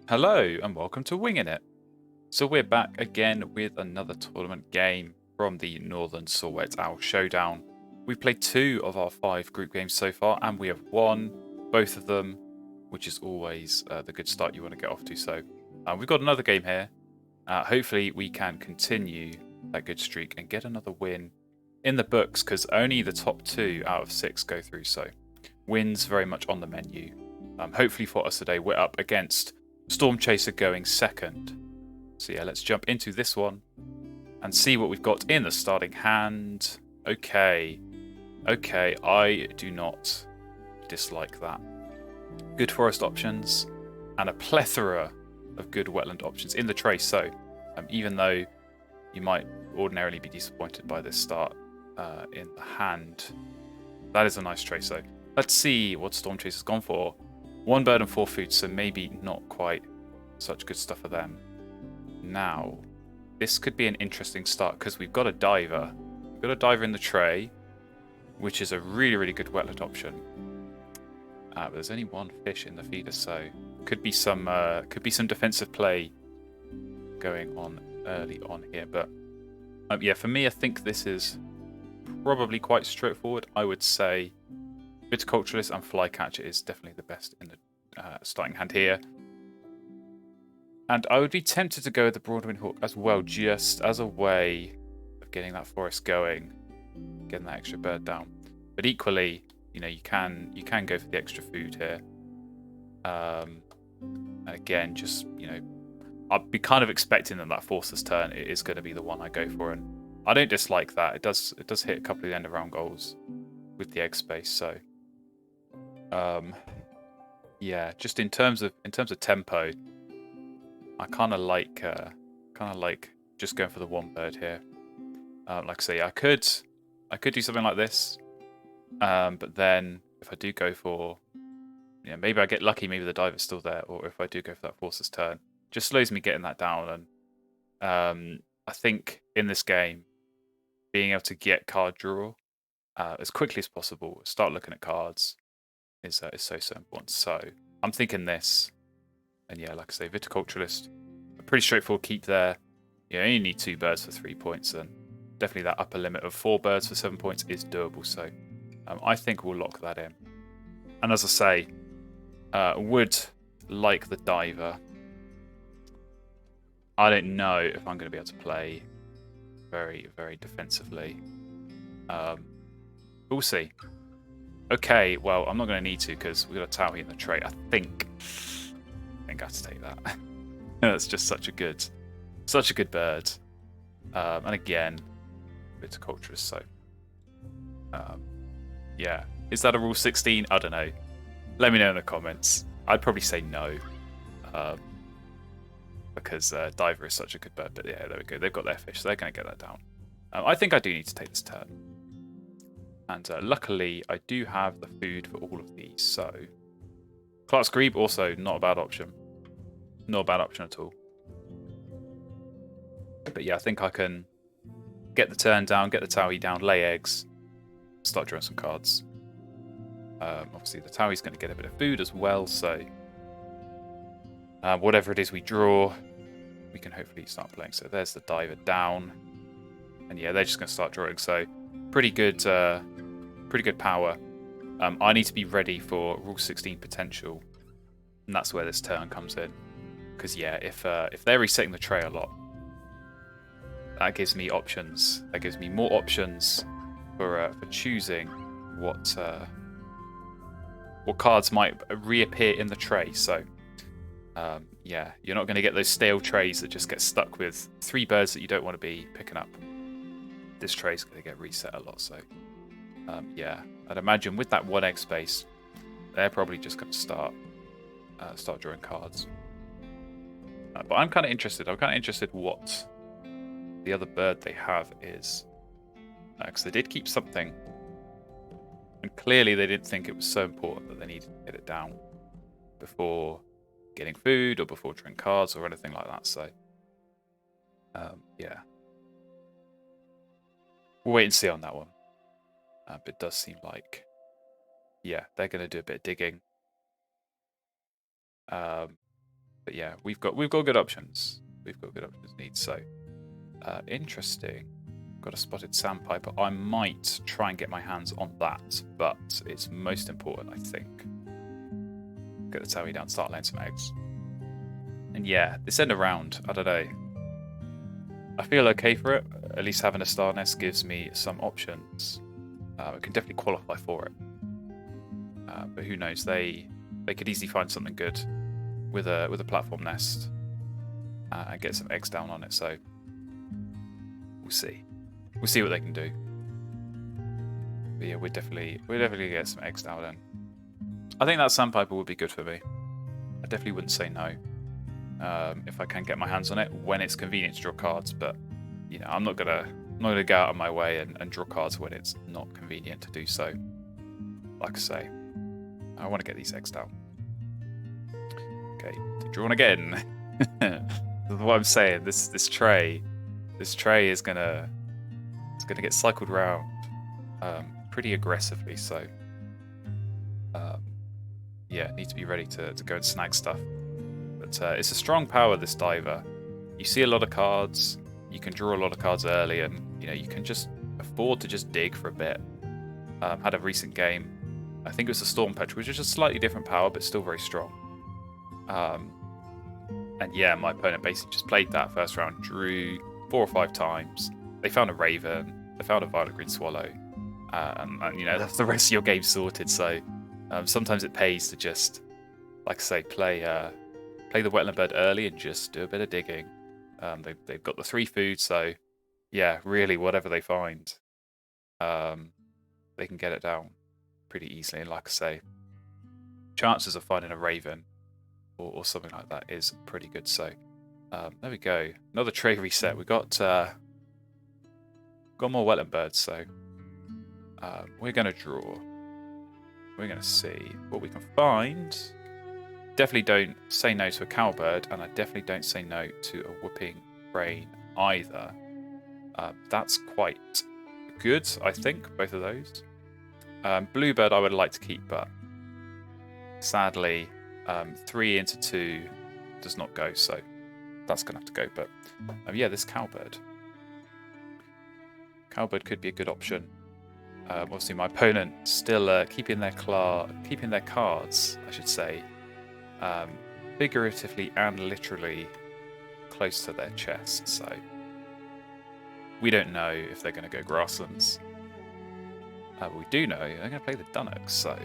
Hello and welcome to Wingin It. So we're back again with another tournament game from the Northern Silhouette Owl Showdown. We've played 2 of our 5 group games so far and we have won both of them, which is always the good start you want to get off to. So we've got another game here. Hopefully we can continue that good streak and get another win in the books, because only the top 2 out of 6 go through, so wins very much on the menu. Hopefully for us today we're up against Storm Chaser going second. So yeah, let's jump into this one and see what we've got in the starting hand. Okay, I do not dislike that. Good forest options and a plethora of good wetland options in the tray. So even though you might ordinarily be disappointed by this start in the hand, that is a nice tray. So let's see what Storm Chaser's gone for. 1 bird and 4 food, so maybe not quite such good stuff for them. Now, this could be an interesting start because we've got a diver. We've got a diver in the tray, which is a really good wetland option. But there's only 1 fish in the feeder, so could be some defensive play going on early on here. But yeah, for me, I think this is probably quite straightforward. I would say Viticulturalist and Flycatcher is definitely the best in the starting hand here. And I would be tempted to go with the Broadwind Hawk as well, just as a way of getting that forest going, getting that extra bird down. But equally, you know, you can go for the extra food here. Again, just, you know, I'd be kind of expecting that Forcer's turn is going to be the one I go for, and I don't dislike that. It does hit a couple of the end of round goals with the egg space. So, yeah, just in terms of tempo, I kind of like just going for the 1 bird here. Like I say, I could do something like this, but then if I do go for, you know, maybe I get lucky, maybe the diver's still there, or if I do go for that Forcer's turn, just slows me getting that down. And I think in this game, being able to get card draw as quickly as possible, start looking at cards, is so important. So I'm thinking this, and yeah, like I say, Viticulturalist, a pretty straightforward keep there. You only need 2 birds for 3 points, and definitely that upper limit of 4 birds for 7 points is doable. So I think we'll lock that in. And as I say, would like the diver. I don't know if I'm going to be able to play very defensively. We'll see. Okay, well, I'm not going to need to because we've got a Towhee in the tray. I think I have to take that. That's just such a good bird. And again, Viticulturist. So, yeah, is that a rule 16? I don't know. Let me know in the comments. I'd probably say no, because diver is such a good bird. But yeah, there we go. They've got their fish, so they're going to get that down. I think I do need to take this turn. And luckily, I do have the food for all of these. So, Clark's Grebe, also not a bad option. Not a bad option at all. But yeah, I think I can get the turn down, get the Towhee down, lay eggs, start drawing some cards. Obviously, the Towhee's going to get a bit of food as well. So, whatever it is we draw, we can hopefully start playing. So there's the diver down. And yeah, they're just going to start drawing. So, pretty good power. I need to be ready for Rule 16 potential, and that's where this turn comes in. Because yeah, if they're resetting the tray a lot, that gives me options. That gives me more options for choosing what cards might reappear in the tray. So yeah, you're not going to get those stale trays that just get stuck with 3 birds that you don't want to be picking up. This tray's going to get reset a lot. So yeah, I'd imagine with that 1 egg space, they're probably just going to start drawing cards. But I'm kind of interested. I'm kind of interested what the other bird they have is, because they did keep something, and clearly they didn't think it was so important that they needed to get it down before getting food or before drawing cards or anything like that. So yeah, we'll wait and see on that one. But it does seem like, yeah, they're going to do a bit of digging. But yeah, we've got good options. We've got good options indeed. So interesting. Got a spotted sandpiper. I might try and get my hands on that, but it's most important, I think. Get the Towie down, start laying some eggs. And yeah, this end of round, I don't know. I feel okay for it. At least having a star nest gives me some options. I can definitely qualify for it. But who knows? They could easily find something good with a platform nest and get some eggs down on it. So we'll see. We'll see what they can do. But yeah, we're definitely gonna get some eggs down in. I think that sandpiper would be good for me. I definitely wouldn't say no if I can get my hands on it when it's convenient to draw cards. But you know, I'm not gonna go out of my way and draw cards when it's not convenient to do so. Like I say, I want to get these eggs down. Okay, drawn again. That's what I'm saying. This tray is gonna get cycled round pretty aggressively. So yeah, need to be ready to go and snag stuff. But it's a strong power, this diver. You see a lot of cards. You can draw a lot of cards early, and you know you can just afford to just dig for a bit. Had a recent game. I think it was a Storm Petrel, which is a slightly different power, but still very strong. And yeah, my opponent basically just played that first round, drew 4 or 5 times. They found a Raven, they found a Violet Green Swallow, and you know that's the rest of your game sorted. So sometimes it pays to just, like I say, play the Wetland Bird early and just do a bit of digging. They've got the 3 food, so yeah, really whatever they find, they can get it down pretty easily. And like I say, chances of finding a Raven or something like that is pretty good. So there we go, another tray reset. We got more Wetland Birds, so we're gonna draw. We're gonna see what we can find. Definitely don't say no to a cowbird, and I definitely don't say no to a whooping crane either. That's quite good, I think, both of those. Bluebird I would like to keep, but sadly 3 into 2 does not go, so that's gonna have to go. But yeah, this cowbird could be a good option. Obviously my opponent still keeping their cards, I should say, figuratively and literally close to their chest, so we don't know if they're going to go grasslands. We do know they're going to play the Dunnocks, so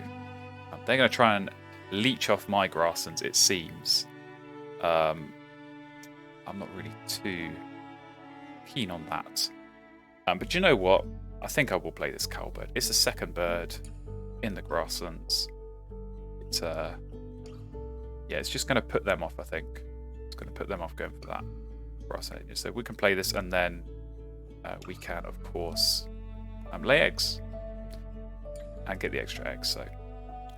they're going to try and leech off my grasslands, it seems. I'm not really too keen on that. But do you know what? I think I will play this cowbird. It's a second bird in the grasslands. It's yeah, it's just going to put them off, I think. It's going to put them off going for that grassland. So we can play this, and then we can, of course, lay eggs and get the extra eggs. So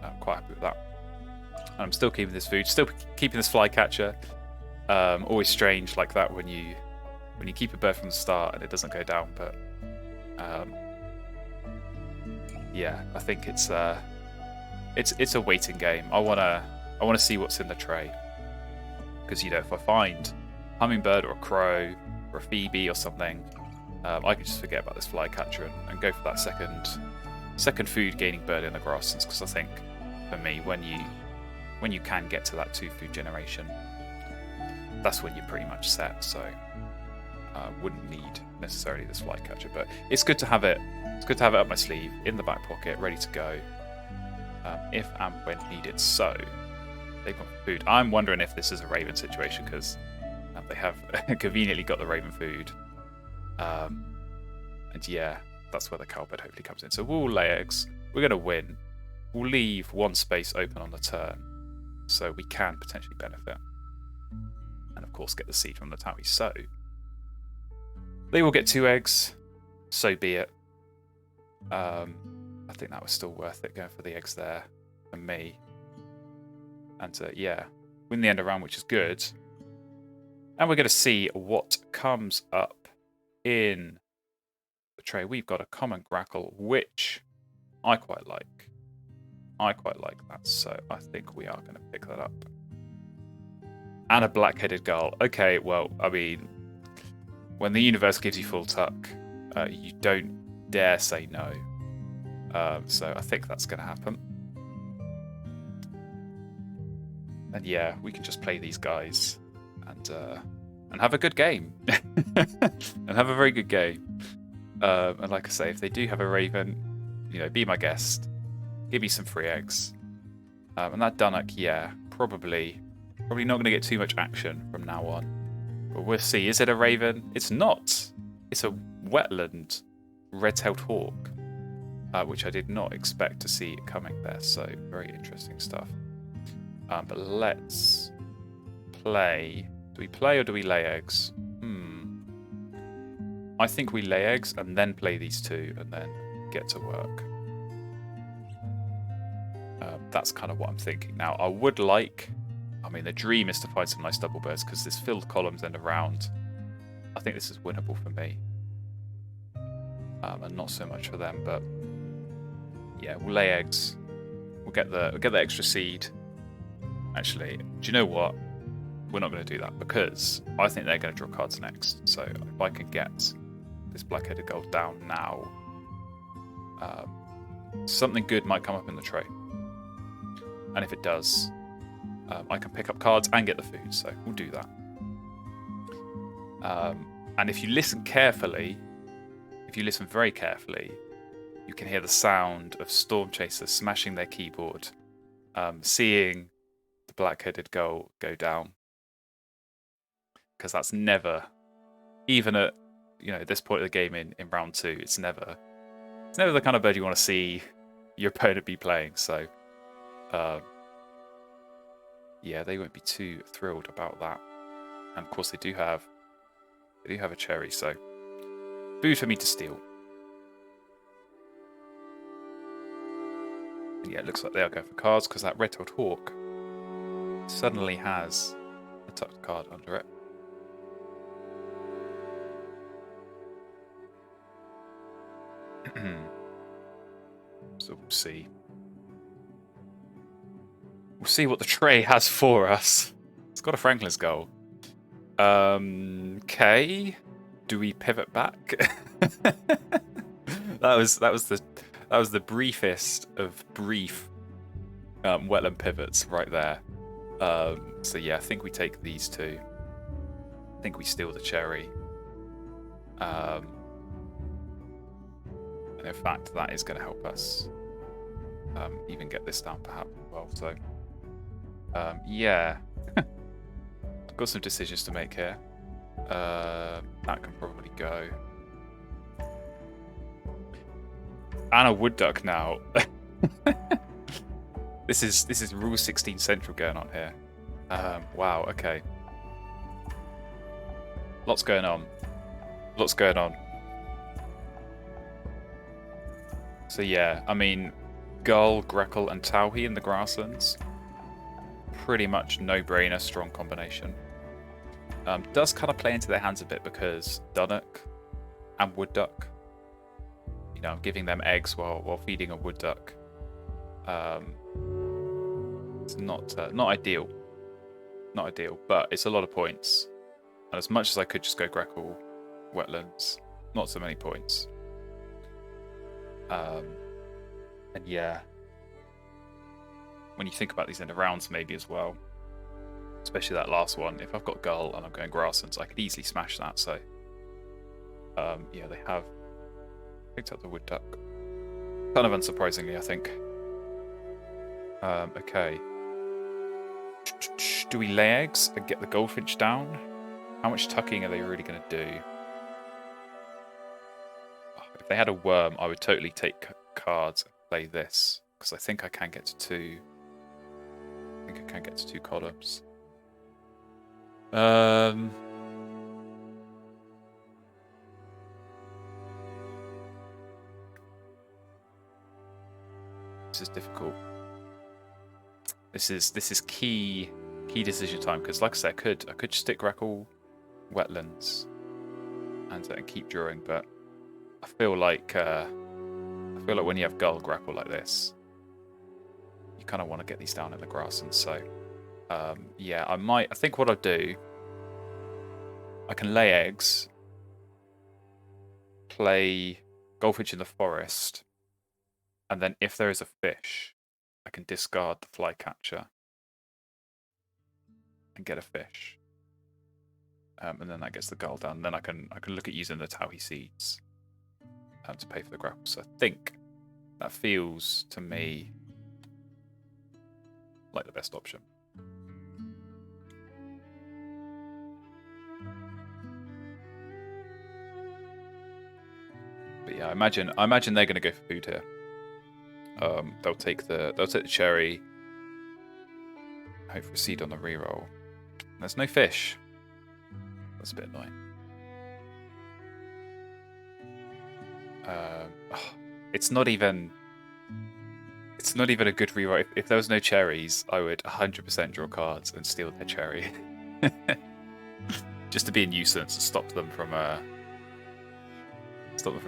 I'm quite happy with that. I'm still keeping this food, still keeping this flycatcher. Always strange like that when you keep a bird from the start and it doesn't go down, but yeah, I think it's a waiting game. I wanna see what's in the tray, because you know, if I find hummingbird or a crow or a phoebe or something, I can just forget about this flycatcher and go for that second food gaining bird in the grasslands. Because I think for me, when you can get to that 2 food generation, that's when you're pretty much set. So wouldn't need necessarily this flycatcher, but it's good to have it. It's good to have it up my sleeve, in the back pocket, ready to go if and when needed. So they've got food. I'm wondering if this is a Raven situation, because they have conveniently got the Raven food, and yeah, that's where the cowbird hopefully comes in. So we'll lay eggs. We're going to win. We'll leave 1 space open on the turn, so we can potentially benefit, and of course get the seed from the Towie. So they will get 2 eggs. So be it. I think that was still worth it, going for the eggs there for me. And yeah, win the end of round, which is good. And we're going to see what comes up in the tray. We've got a common grackle, which I quite like. I quite like that, so I think we are going to pick that up. And a black-headed gull. Okay, well, I mean, when the universe gives you full tuck, you don't dare say no. So I think that's going to happen. And yeah, we can just play these guys and have a good game. And have a very good game. And like I say, if they do have a Raven, you know, be my guest. Give me some free eggs. And that Dunnock, yeah, probably not going to get too much action from now on. But we'll see. Is it a Raven? It's not. It's a wetland red-tailed hawk, which I did not expect to see coming there. So very interesting stuff. But let's play. Do we play or do we lay eggs? I think we lay eggs and then play these two and then get to work. That's kind of what I'm thinking. Now, I would like... I mean, the dream is to find some nice double birds because there's filled columns and around. I think this is winnable for me. And not so much for them, but... Yeah, we'll lay eggs. We'll get the extra seed. Actually, do you know what? We're not going to do that because I think they're going to draw cards next. So if I can get this black-headed gold down now, something good might come up in the tray. And if it does, I can pick up cards and get the food. So we'll do that. And if you listen carefully, if you listen very carefully, you can hear the sound of Storm Chasers smashing their keyboard, seeing the black-headed gull go down. Because that's never, even at this point of the game in round 2, it's never the kind of bird you want to see your opponent be playing. So, yeah, they won't be too thrilled about that. And of course, they do have a cherry. So, food for me to steal. And yeah, it looks like they are going for cards because that red-tailed hawk suddenly has a tucked card under it. So we'll see. We'll see what the tray has for us. It's got a Franklin's goal. Okay. Do we pivot back? that was the briefest of brief wetland pivots right there. So yeah, I think we take these two. I think we steal the cherry. And in fact, that is going to help us even get this down perhaps as well. So, yeah. I've got some decisions to make here. That can probably go. And a wood duck now. This is Rule 16 Central going on here. Wow, okay. Lots going on. So yeah, I mean, Gull, Greckle, and Tauhi in the grasslands. Pretty much no-brainer, strong combination. Does kind of play into their hands a bit because Dunnock and Wood Duck, I'm giving them eggs while feeding a Wood Duck. It's not ideal. Not ideal, but it's a lot of points. And as much as I could just go Greckle, Wetlands, not so many points. And yeah, when you think about these end of rounds maybe as well, especially that last one, if I've got Gull and I'm going Grasslands, I could easily smash that. So yeah, they have picked up the Wood Duck. Kind of unsurprisingly, I think. Okay. Do we lay eggs and get the Goldfinch down? How much tucking are they really going to do? If they had a worm, I would totally take cards and play this, because I think I can get to 2. I think I can get to 2 columns. This is difficult. This is key decision time, because like I said, I could stick Greckle, Wetlands and keep drawing, but I feel like when you have Gull, Greckle like this, you kind of want to get these down in the grass, and so Yeah, I think what I'll do, I can lay eggs, play goldfinch in the forest, and then if there is a fish, I can discard the flycatcher and get a fish. And then that gets the gull down. Then I can look at using the towhee seeds to pay for the grapple. So I think that feels to me like the best option. But yeah, I imagine they're going to go for food here. They'll take the cherry. Hope for a seed on the reroll. There's no fish. That's a bit annoying. It's not even a good reroll. If there was no cherries, I would 100% draw cards and steal their cherry, just to be a nuisance and stop them from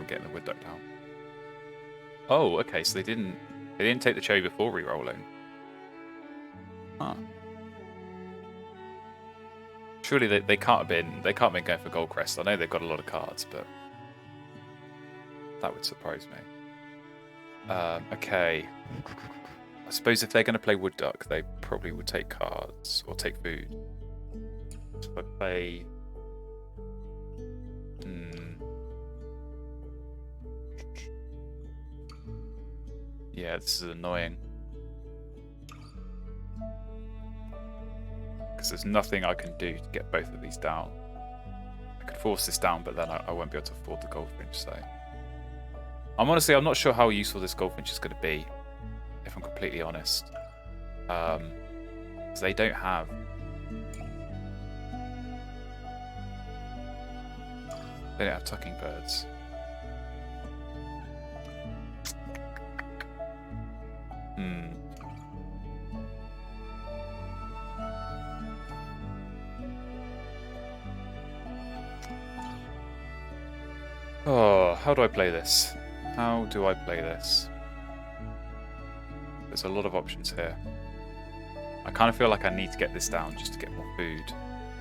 getting the wood duck down. Oh, okay. So they didn't take the cherry before rerolling. Huh. Surely they can't have been going for Gold Crest. I know they've got a lot of cards, but that would surprise me. Okay. I suppose if they're going to play Wood Duck, they probably would take cards or take food. So if I play... Yeah, this is annoying. Because there's nothing I can do to get both of these down. I could force this down, but then I won't be able to afford the goldfinch, so... I'm not sure how useful this goldfinch is going to be, if I'm completely honest. Because they don't have... They don't have tucking birds. Oh, how do I play this? How do I play this? There's a lot of options here. I kind of feel like I need to get this down just to get more food.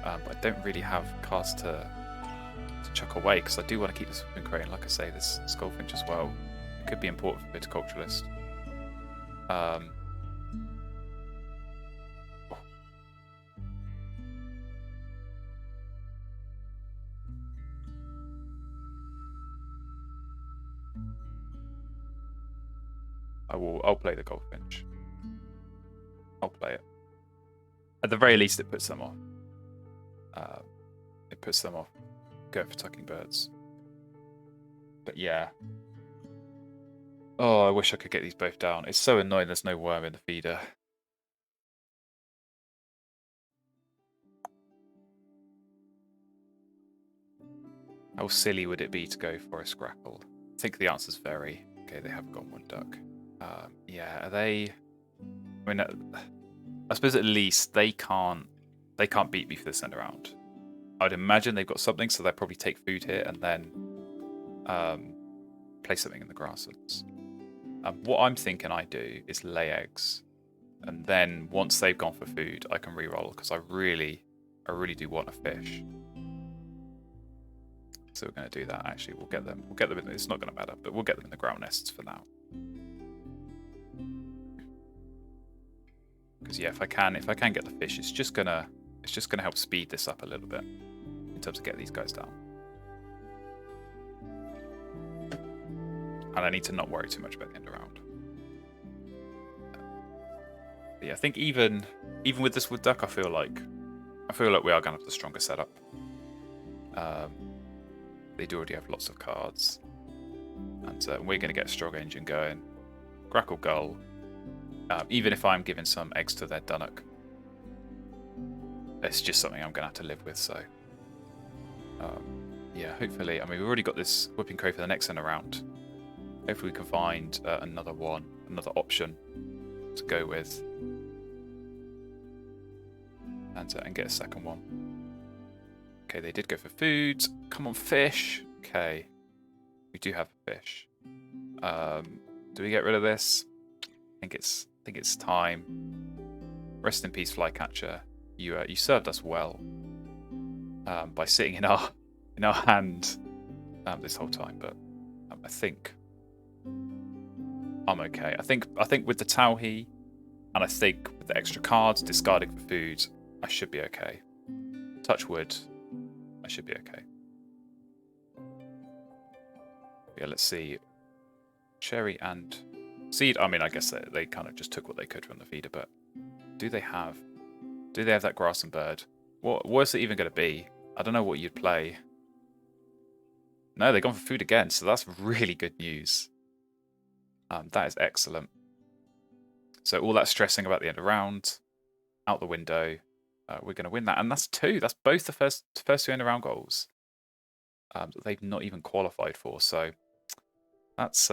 But I don't really have cards to chuck away because I do want to keep this in crate. And like I say, this goldfinch as well. It could be important for viticulturalist. I'll play the goldfinch. I'll play it. At the very least, it puts them off. It puts them off going for tucking birds. But yeah. Oh, I wish I could get these both down. It's so annoying there's no worm in the feeder. How silly would it be to go for a scrapple? I think the answer's very... Okay, they have gone Wood Duck. Yeah, are they... I mean, I suppose at least they can't beat me for this end around. I'd imagine they've got something, so they'll probably take food here and then play something in the grasslands. What I'm thinking I do is lay eggs, and then once they've gone for food, I can reroll because I really do want a fish. So we're going to do that. Actually, we'll get them. In, it's not going to matter, but we'll get them in the ground nests for now. Because yeah, if I can get the fish, it's just gonna help speed this up a little bit in terms of getting these guys down. And I need to not worry too much about the end around. But yeah, I think even with this Wood Duck, I feel like we are going to have the stronger setup. They do already have lots of cards, and we're going to get a strong engine going. Grackle Gull. Even if I'm giving some eggs to their Dunnock, it's just something I'm going to have to live with. So, yeah, hopefully. I mean, we've already got this Whipping Crow for the next end around. Hopefully, we can find another option to go with, and get a second one. Okay, they did go for food. Come on, fish. Okay, we do have a fish. Do we get rid of this? I think it's time rest in peace, Flycatcher. You served us well by sitting in our hand this whole time, but I think I'm okay. I think with the Tauhi, and I think with the extra cards, discarding for food, I should be okay. Touch wood, I should be okay. Yeah, let's see. Cherry and seed. I mean, I guess they kind of just took what they could from the feeder, but do they have that grass and bird? What is it even going to be? I don't know what you'd play. No, they've gone for food again, so that's really good news. That is excellent. So all that stressing about the end of round, out the window. We're going to win that, and that's 2. That's both the first 2 end of round goals that they've not even qualified for. So that's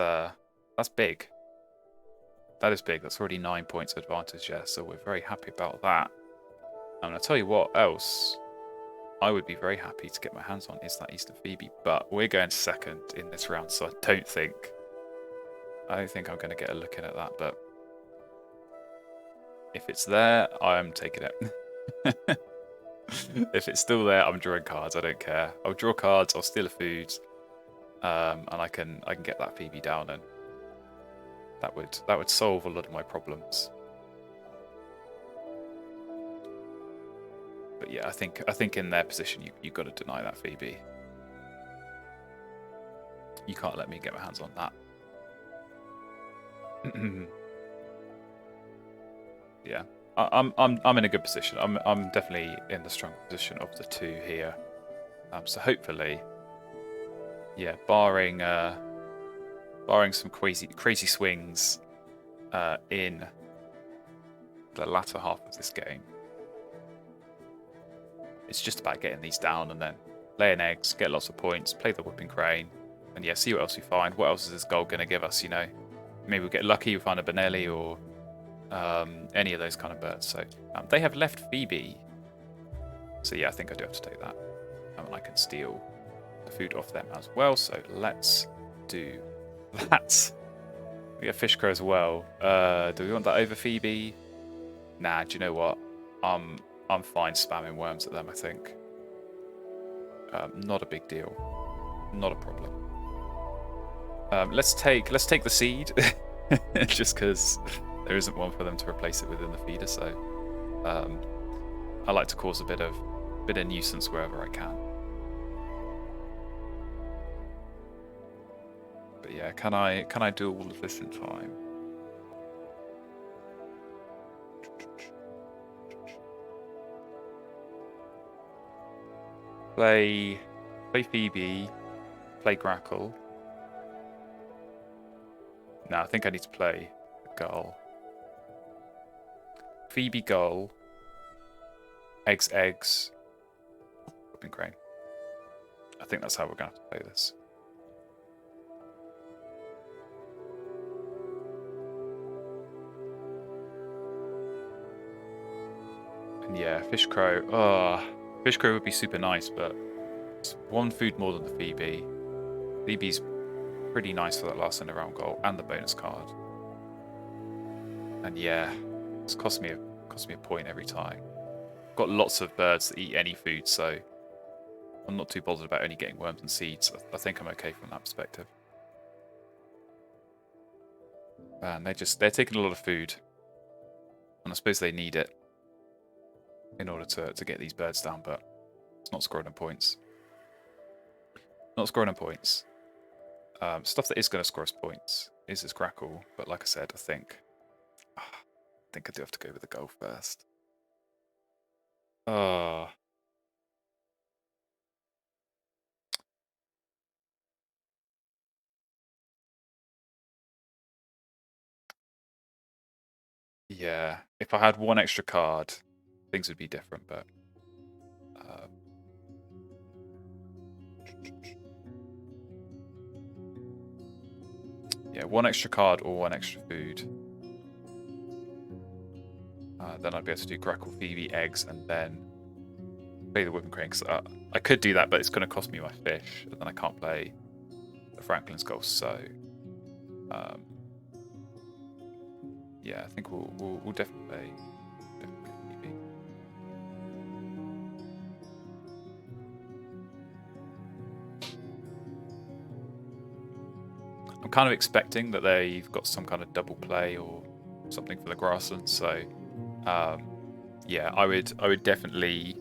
big. That is big. That's already 9 points of advantage, yeah. So we're very happy about that. And I'll tell you what else I would be very happy to get my hands on is that Eastern Phoebe. But we're going second in this round, so I don't think I'm going to get a look in at that. But if it's there, I'm taking it. If it's still there, I'm drawing cards. I don't care. I'll draw cards. I'll steal a food, and I can get that Phoebe down, and that would solve a lot of my problems. But yeah, I think in their position, you've got to deny that Phoebe. You can't let me get my hands on that. Yeah, I'm in a good position. I'm definitely in the strong position of the 2 here. So hopefully, yeah, barring some crazy swings in the latter half of this game, it's just about getting these down and then laying eggs, get lots of points, play the Whooping Crane, and yeah, see what else we find. What else is this goal going to give us? You know, maybe we'll get lucky, we find a Bonelli or any of those kind of birds. So they have left Phoebe. So yeah, I think I do have to take that. And I can steal the food off them as well. So let's do that. We get Fish Crow as well. Do we want that over Phoebe? Nah, do you know what? I'm fine spamming worms at them, I think. Not a big deal. Not a problem. Let's take the seed. Just because there isn't one for them to replace it within the feeder, so I like to cause a bit of nuisance wherever I can. But yeah, can I do all of this in time? Play Phoebe, play Grackle. No, I think I need to play Gull. Phoebe, Gull. Eggs. Whooping Crane. I think that's how we're going to have to play this. And yeah, Fish Crow. Oh, Fish Crow would be super nice, but it's 1 food more than the Phoebe. Phoebe's pretty nice for that last end of round goal and the bonus card. And yeah, it's cost me a point every time. I've got lots of birds that eat any food, so I'm not too bothered about only getting worms and seeds. I think I'm okay from that perspective. And they're taking a lot of food, and I suppose they need it in order to get these birds down, but it's not scoring them points. Not scoring them points. Stuff that is going to score us points is this Grackle, but like I said, I think I do have to go with the goal first. Yeah, if I had 1 extra card, things would be different, but yeah, 1 extra card or 1 extra food. Then I'd be able to do Grackle, Phoebe, eggs, and then play the Whooping Crane. Cause I could do that, but it's going to cost me my fish, and then I can't play the Franklin's goal. So, yeah, I think we'll definitely kind of expecting that they've got some kind of double play or something for the grasslands. So yeah, I would definitely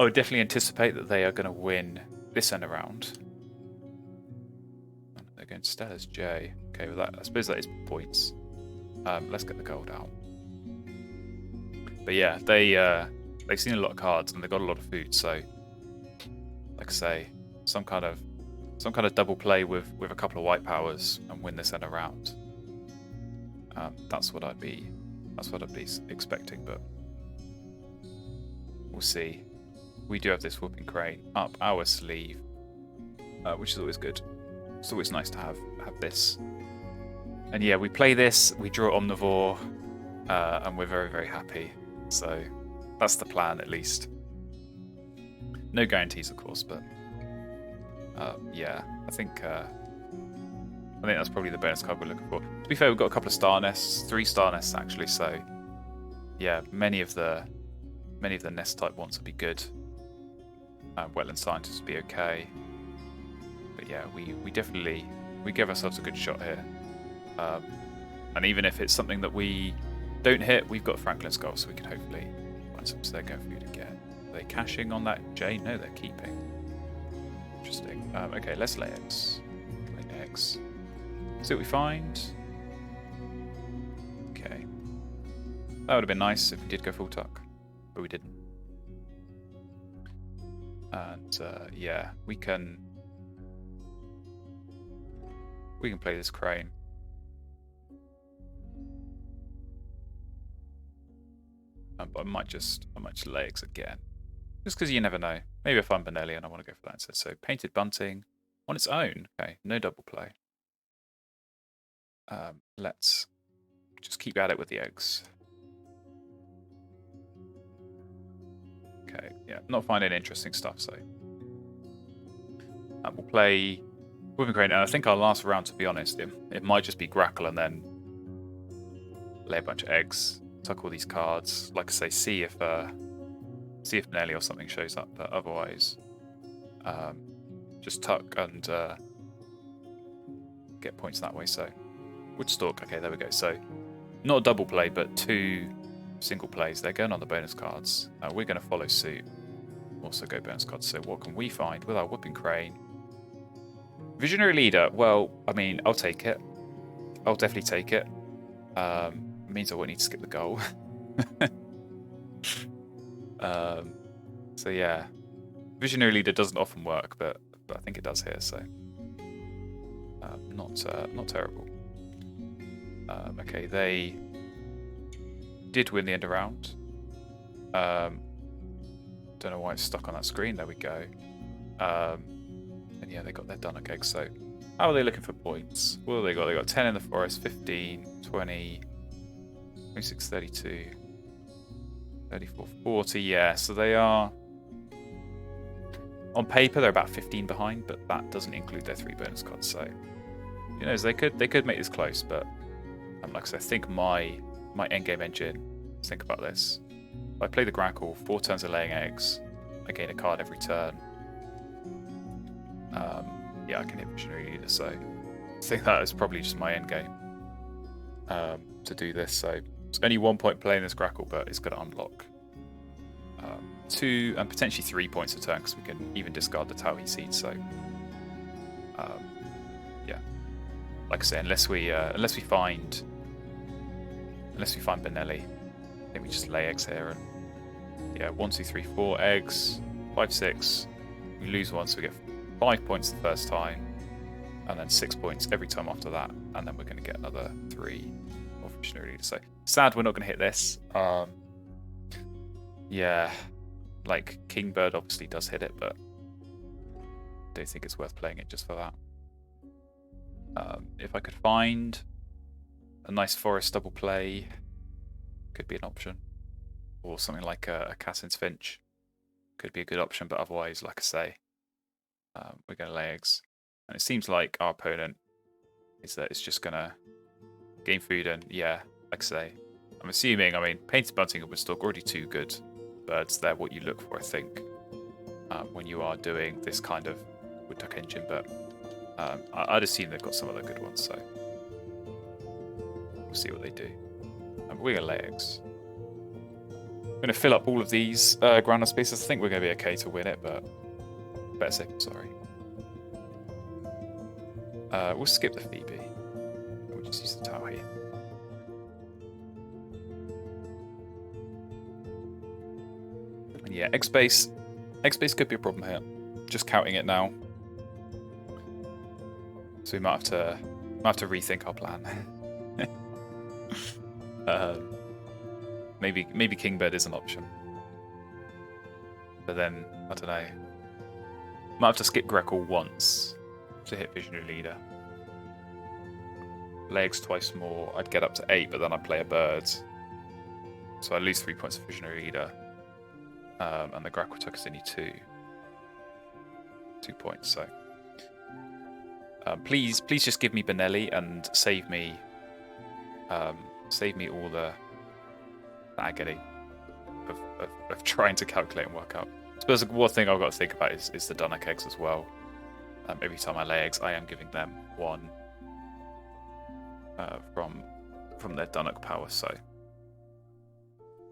anticipate that they are going to win this end around. They're going Stella's J. Okay, well I suppose that is points. Let's get the gold out. But yeah, they've seen a lot of cards and they've got a lot of food. So, like I say, some kind of double play with a couple of white powers and win this end around. That's what I'd be expecting, but we'll see. We do have this whooping crane up our sleeve, which is always good. It's always nice to have this. And yeah, we play this, we draw Omnivore, and we're very, very happy. So that's the plan, at least. No guarantees, of course, but yeah, I think that's probably the bonus card we're looking for. To be fair, we've got a couple of star nests, 3 star nests actually. So yeah, many of the nest type ones would be good. Wetland scientists would be okay. But yeah, we definitely give ourselves a good shot here. And even if it's something that we don't hit, we've got Franklin's goal, so we can hopefully find some Stego food again. Are they cashing on that J? No, they're keeping. Interesting. Okay, let's lay eggs. Lay eggs. See what we find. Okay. That would have been nice if we did go full tuck, but we didn't. And yeah, we can play this crane. But I might just lay eggs again, just because you never know. Maybe if I'm Bonelli and I want to go for that instead. So painted bunting on its own. Okay, no double play. Let's just keep at it with the eggs. Okay, yeah, not finding interesting stuff. So we'll play whooping crane, and I think our last round, to be honest, it might just be Grackle and then lay a bunch of eggs. Tuck all these cards. Like I say, see if Bonelli or something shows up, but otherwise, just tuck and get points that way. So, Woodstalk. Okay, there we go. So, not a double play, but 2 single plays. They're going on the bonus cards. We're going to follow suit. Also go bonus cards. So, what can we find with our whooping crane? Visionary leader. Well, I mean, I'll take it. I'll definitely take it. Means I won't need to skip the goal. So yeah, visionary leader doesn't often work, but I think it does here. So not terrible. Okay, they did win the end of round. Don't know why it's stuck on that screen. There we go. And yeah, they got their done. Okay, so how are they looking for points? What have they got? They got 10 in the forest, 15, 20. 26, 32, 34, 40, yeah, so they are, on paper, they're about 15 behind, but that doesn't include their 3 bonus cards, so, who knows, they could make this close, but, like I said, I think my endgame engine, think about this, if I play the Grackle, 4 turns of laying eggs, I gain a card every turn, yeah, I can hit Visionary Leader, so, I think that is probably just my endgame, to do this, so, it's only 1 point playing this Grackle, but it's going to unlock 2 and potentially 3 points a turn because we can even discard the Tau he seeds. So, yeah, like I say, unless we find Bonelli, I think we just lay eggs here and yeah, 1, 2, 3, 4 eggs, 5, 6. We lose 1, so we get 5 points the first time, and then 6 points every time after that, and then we're going to get another 3. So sad we're not going to hit this. Yeah, like Kingbird obviously does hit it, but I don't think it's worth playing it just for that. If I could find a nice forest double play, could be an option, or something like a Cassin's Finch could be a good option, but otherwise, like I say, we're going to lay eggs, and it seems like our opponent is that it's just going to gain food, and yeah, like I say, I'm assuming, I mean, Painted Bunting and Woodstock already 2 good birds. They're what you look for, I think, when you are doing this kind of wood duck engine, but I'd assume they've got some other good ones, so we'll see what they do. We're going to lay eggs. I'm going to fill up all of these ground spaces. I think we're going to be okay to win it, but better safe than sorry. We'll skip the Phoebe. We'll just use the tower here. And yeah, egg space could be a problem here. Just counting it now. So we might have to rethink our plan. Maybe Kingbird is an option. But then, I don't know. Might have to skip Gretel once to hit Visionary Leader. Legs twice more, I'd get up to 8, but then I'd play a bird. So I lose 3 points of Visionary Leader. And the Grackle took us only 2 points, so. Please just give me Bonelli and save me all the agony of trying to calculate and work out. I suppose one thing I've got to think about is the Dunnock eggs as well. Every time I lay eggs, I am giving them 1 from their Dunnock power. So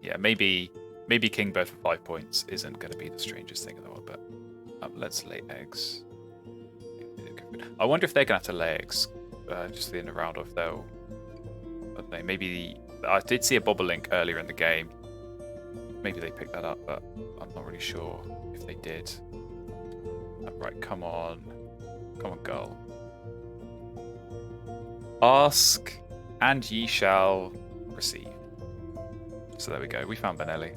yeah, maybe Kingbird for 5 points isn't going to be the strangest thing in the world. But let's lay eggs. I wonder if they're going to have to lay eggs just at the end of the round, or if they'll. I don't know, maybe I did see a Bobolink earlier in the game. Maybe they picked that up, but I'm not really sure if they did. Right, come on, girl. Ask, and ye shall receive. So there we go. We found Bonelli.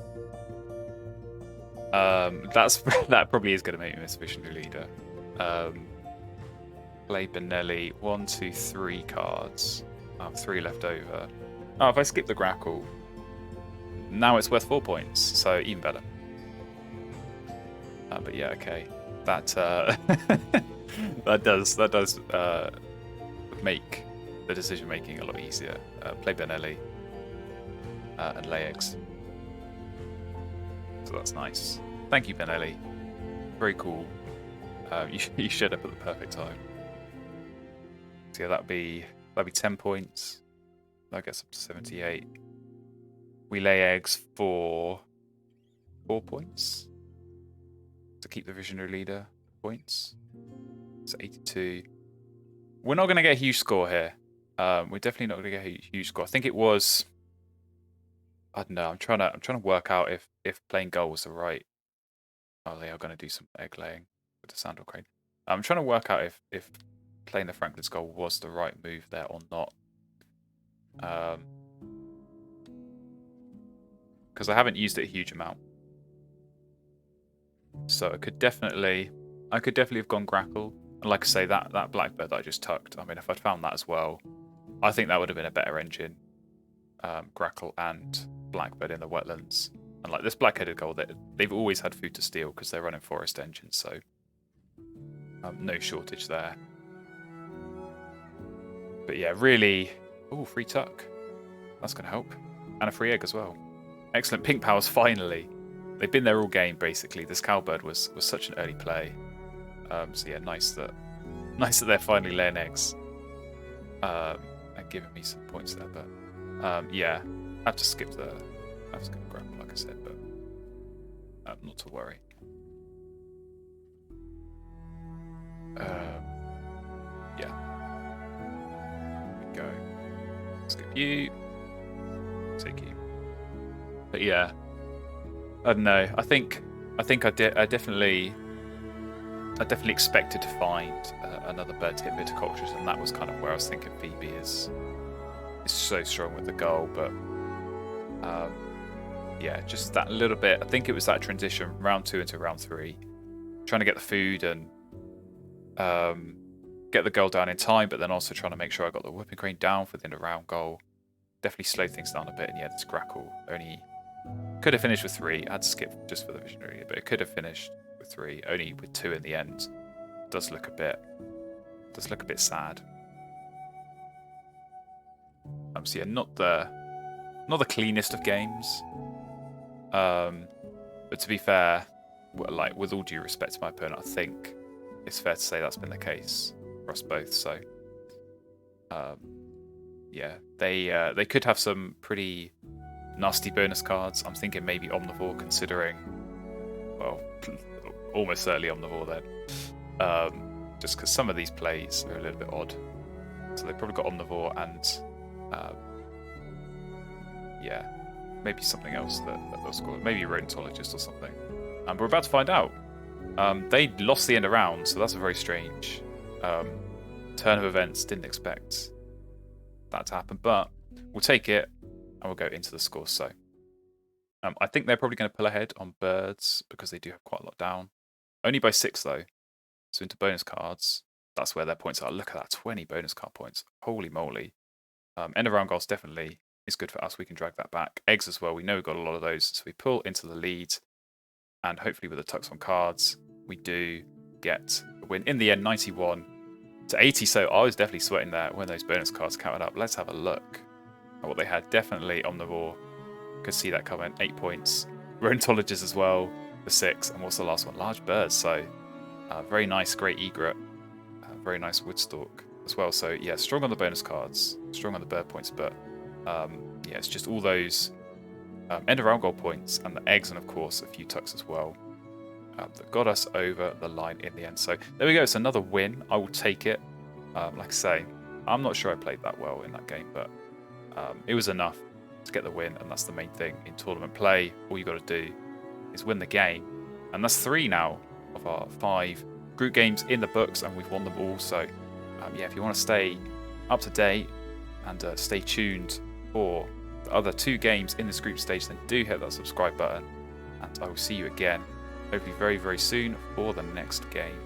That probably is going to make me miss Visionary Leader. Play Bonelli. 1, 2, 3 cards. I have 3 left over. Oh, if I skip the Grackle, now it's worth 4 points, so even better. But yeah, okay. That that does make the decision making a lot easier. Play Bonelli and lay eggs. So that's nice. Thank you, Bonelli. Very cool. You showed up at the perfect time. So yeah, that'd be 10 points. That gets up to 78. We lay eggs for 4 points to keep the Visionary Leader points. It's 82. We're not going to get a huge score here. We're definitely not going to get a huge score. I think it was. I don't know. I'm trying to work out if playing goal was the right. Oh, they are going to do some egg laying with the Sandal Crane. I'm trying to work out if playing the Franklin's goal was the right move there or not. Because I haven't used it a huge amount, so I could definitely have gone Grackle. And like I say, that Blackbird that I just tucked. I mean, if I'd found that as well, I think that would have been a better engine. Grackle and Blackbird in the wetlands, and like this black-headed goal, they've always had food to steal because they're running forest engines, so no shortage there. But yeah, really, free tuck. That's gonna help, and a free egg as well. Excellent pink powers finally. They've been there all game basically. This cowbird was such an early play. So yeah, nice that they're finally laying eggs. And giving me some points there, but yeah, I have to skip the grapple like I said, but not to worry. Yeah. There we go. Skip you. Take you. But yeah, I don't know. I think I definitely expected to find another bird to hit viticultures, and that was kind of where I was thinking Phoebe is so strong with the goal, but yeah, just that little bit. I think it was that transition from round 2 into round 3, trying to get the food and get the goal down in time, but then also trying to make sure I got the whipping crane down for the end of round goal. Definitely slowed things down a bit, and yeah, this Grackle only could have finished with 3. I had to skip just for the Visionary, but it could have finished with 3, only with 2 in the end. Does look a bit sad. So yeah, not the cleanest of games. But to be fair, like with all due respect to my opponent, I think it's fair to say that's been the case. for us both. So, yeah, they could have some pretty nasty bonus cards. I'm thinking maybe Omnivore, considering, well, almost certainly Omnivore then. Just because some of these plays are a little bit odd. So they've probably got Omnivore and, yeah, maybe something else that they'll score. Maybe Rodentologist or something. And we're about to find out. They lost the end of round, so that's a very strange turn of events. Didn't expect that to happen, but we'll take it and we'll go into the scores. So I think they're probably going to pull ahead on birds because they do have quite a lot down. Only by 6 though. So into bonus cards, that's where their points are. Look at that, 20 bonus card points. Holy moly. End of round goals definitely is good for us. We can drag that back. Eggs as well. We know we've got a lot of those. So we pull into the lead. And hopefully with the tucks on cards, we do get a win. In the end, 91 to 80. So I was definitely sweating there when those bonus cards counted up. Let's have a look at what they had. Definitely Omnivore. Could see that coming. 8 points. Rodentologist as well for 6. And what's the last one? Large birds. So very nice, great egret. Very nice Woodstalk as well. So yeah, strong on the bonus cards, strong on the bird points, but yeah, it's just all those end of round goal points and the eggs, and of course a few tucks as well that got us over the line in the end. So there we go. It's another win. I will take it. Like I say, I'm not sure I played that well in that game, but it was enough to get the win, and that's the main thing in tournament play. All you got to do is win the game, and that's 3 now of our 5 group games in the books, and we've won them all. So yeah, if you want to stay up to date and stay tuned for the other 2 games in this group stage, then do hit that subscribe button, and I will see you again hopefully very, very soon for the next game.